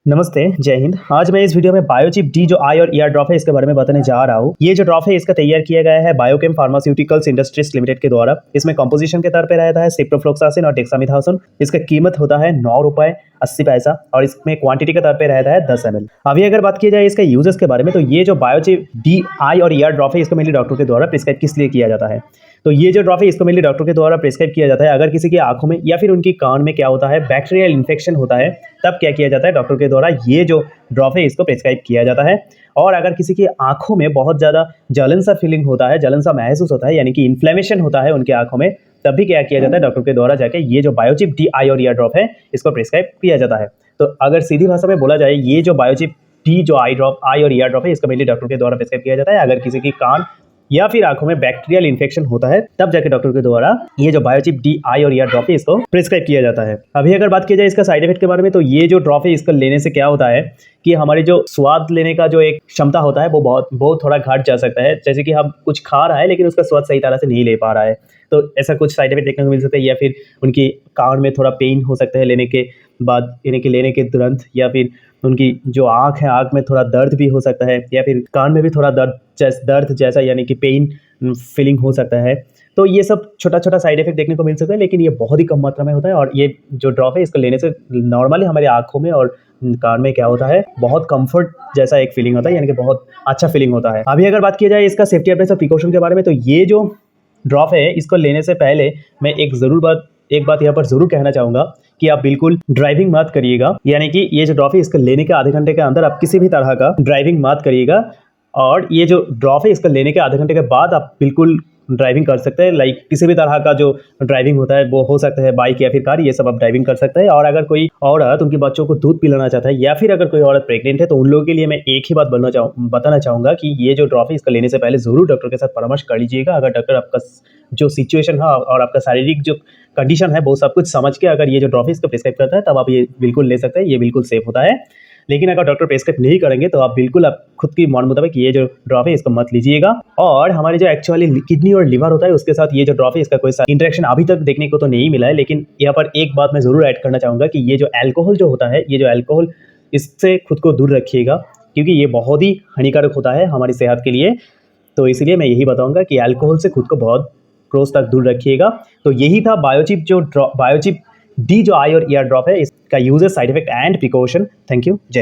नमस्ते, जय हिंद। आज मैं इस वीडियो में बायोचिप डी जो आई और ईआर ड्रॉप है इसके बारे में बताने जा रहा हूँ। ये जो ड्रॉप है इसका तैयार किया गया है बायोकेम फार्मास्यूटिकल्स इंडस्ट्रीज लिमिटेड के द्वारा। इसमें कंपोजिशन के तौर पे रहता है सिप्रोफ्लोक्सासिन और डेक्सामेथासोन। इसका कीमत होता है 9 रुपये 80 पैसा और इसमें क्वांटिटी के तौर पे रहता है 10 ml। अभी अगर बात की जाए इसका यूजेस के बारे में, तो ये जो बायोचिप डी आई और ईआर ड्रॉप है इसको मेनली डॉक्टर के द्वारा प्रिस्क्राइब किस लिए किया जाता है। तो ये जो ड्रॉप है इसको मेनली डॉक्टर के द्वारा प्रिस्क्राइब किया जाता है अगर किसी की आंखों में या फिर उनकी कान में क्या होता है बैक्टीरियल इन्फेक्शन होता है, तब क्या किया जाता है डॉक्टर के द्वारा ये जो ड्रॉप है इसको प्रिस्क्राइब किया जाता है। और अगर किसी की आंखों में बहुत ज़्यादा जलन सा फीलिंग होता है, जलन सा महसूस होता है, यानी कि इन्फ्लेमेशन होता है उनकी आंखों में, तब भी क्या किया जाता है डॉक्टर के द्वारा जाके ये जो बायोचिप डी आई और ईआर ड्रॉप है इसको प्रिस्क्राइब किया जाता है। तो अगर सीधी भाषा में बोला जाए, ये जो बायोचिप डी जो आई और ईआर ड्रॉप है इसको मेनली डॉक्टर के द्वारा प्रिस्क्राइब किया जाता है अगर किसी की कान या फिर आंखों में बैक्टीरियल इन्फेक्शन होता है, तब जाके डॉक्टर के द्वारा ये जो बायोचिप डी आई और ईआर ड्रॉप है इसको प्रिस्क्राइब किया जाता है। अभी अगर बात की जाए इसका साइड इफेक्ट के बारे में, तो ये जो ड्रॉप है इसको लेने से क्या होता है कि हमारी जो स्वाद लेने का जो एक क्षमता होता है वो बहुत थोड़ा घट जा सकता है। जैसे कि हम कुछ खा रहा है लेकिन उसका स्वाद सही तरह से नहीं ले पा रहा है, तो ऐसा कुछ साइड इफेक्ट देखने को मिल सकता है। या फिर उनकी कान में थोड़ा पेन हो सकता है लेने के बाद, लेने के तुरंत, या फिर उनकी जो आँख है, आँख में थोड़ा दर्द भी हो सकता है, या फिर कान में भी थोड़ा दर्द जैसा यानी कि पेन फीलिंग हो सकता है। तो ये सब छोटा-छोटा साइड इफेक्ट देखने को मिल सकता है, लेकिन ये बहुत ही कम मात्रा में होता है। और ये जो ड्रॉप है इसको लेने से नॉर्मली हमारी आँखों में और कान में क्या होता है, बहुत कम्फर्ट जैसा एक फीलिंग होता है, यानी कि बहुत अच्छा फीलिंग होता है। अभी अगर बात की जाए इसका सेफ्टी एडवाइस और प्रिकॉशन के बारे में, तो ये जो ड्रॉप है इसको लेने से पहले मैं एक बात यहाँ पर ज़रूर कहना चाहूँगा कि आप बिल्कुल ड्राइविंग मत करिएगा। यानी कि ये जो ड्रॉप है इसको लेने के आधे घंटे के अंदर आप किसी भी तरह का ड्राइविंग मत करिएगा। और ये जो ड्रॉप है इसको लेने के आधे घंटे के बाद आप बिल्कुल ड्राइविंग कर सकते हैं। लाइक किसी भी तरह का जो ड्राइविंग होता है वो हो सकता है बाइक या फिर कार, ये सब आप ड्राइविंग कर सकते हैं। और अगर कोई औरत उनके बच्चों को दूध पिलाना चाहता है या फिर अगर कोई औरत प्रेग्नेंट है, तो उन लोगों के लिए मैं एक ही बात बताना चाहूँगा कि ये जो ड्रॉप है इसको लेने से पहले ज़रूर डॉक्टर के साथ परामर्श कर लीजिएगा। अगर डॉक्टर आपका जो सिचुएशन है और आपका शारीरिक जो कंडीशन है वो सब कुछ समझ के अगर ये जो ड्रॉप है इसको प्रिस्क्राइब करता है, तब आप ये बिल्कुल ले सकते हैं, ये बिल्कुल सेफ होता है। लेकिन अगर डॉक्टर प्रिस्क्राइब नहीं करेंगे तो आप बिल्कुल आप खुद की मन मुताबिक ये जो ड्रॉप है इसको मत लीजिएगा। और हमारे जो एक्चुअली किडनी और लिवर होता है उसके साथ ये जो ड्रॉप है इसका कोई सा इंटरेक्शन अभी तक देखने को तो नहीं मिला है। लेकिन यहाँ पर एक बात मैं ज़रूर ऐड करना चाहूँगा कि ये जो अल्कोहल जो होता है, ये जो अल्कोहल, इससे खुद को दूर रखिएगा, क्योंकि ये बहुत ही हानिकारक होता है हमारी सेहत के लिए। तो इसलिए मैं यही बताऊँगा कि अल्कोहल से खुद को बहुत क्लोज तक दूर रखिएगा। तो यही था बायोचिप डी जो आई और ईआर ड्रॉप है इसका uses, side effect and precaution. Thank you, जय हिंद।